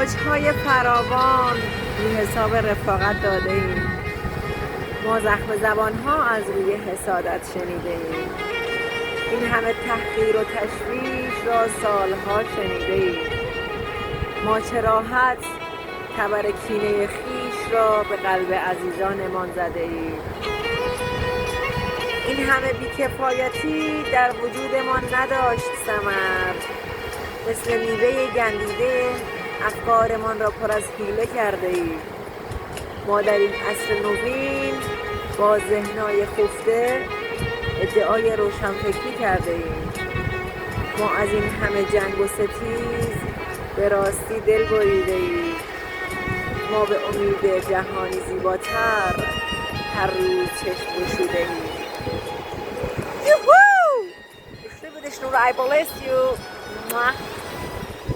موج‌های فراوان بی حساب رفاقت داده ایم. ما زخم زبان‌ها از روی حسادت شنیده ایم. این همه تحقیر و تشویش را سالها شنیده ایم. ما چه راحت تبر کینه خویش را به قلب عزیزانمان زده ایم. این همه بیکفایتی در وجودمان نداشت ثمر. مثل میوه گندیده افکارمان را پر از حیله کرده ایم. ما در این عصر نوین با ذهن‌های خفته ادعای روشنفکری کرده ایم. ما از این همه جنگ و ستیز به راستی دل بریده ایم. ما به امید جهانی زیباتر هر روز چشم گشوده ایم. یوهو! Distribution right, bless you.